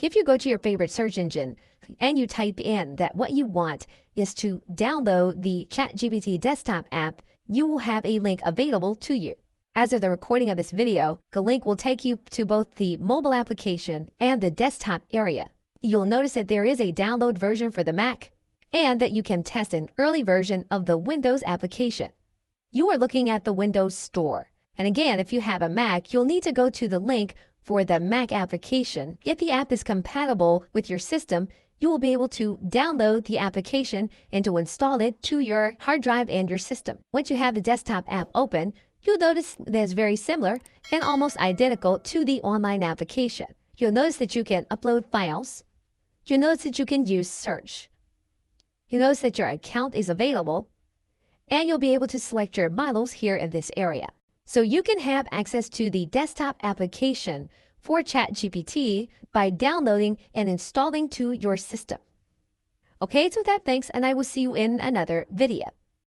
If you go to your favorite search engine and you type in that what you want is to download the ChatGPT desktop app, you will have a link available to you. As of the recording of this video, the link will take you to both the mobile application and the desktop area. You'll notice that there is a download version for the Mac and that you can test an early version of the Windows application. You are looking at the Windows Store. And again, if you have a Mac, you'll need to go to the link for the Mac application. If the app is compatible with your system, you will be able to download the application and to install it to your hard drive and your system. Once you have the desktop app open, you'll notice that it's very similar and almost identical to the online application. You'll notice that you can upload files. You'll notice that you can use search. You'll notice that your account is available, and you'll be able to select your models here in this area. So you can have access to the desktop application for ChatGPT by downloading and installing to your system. Okay, so thanks, and I will see you in another video.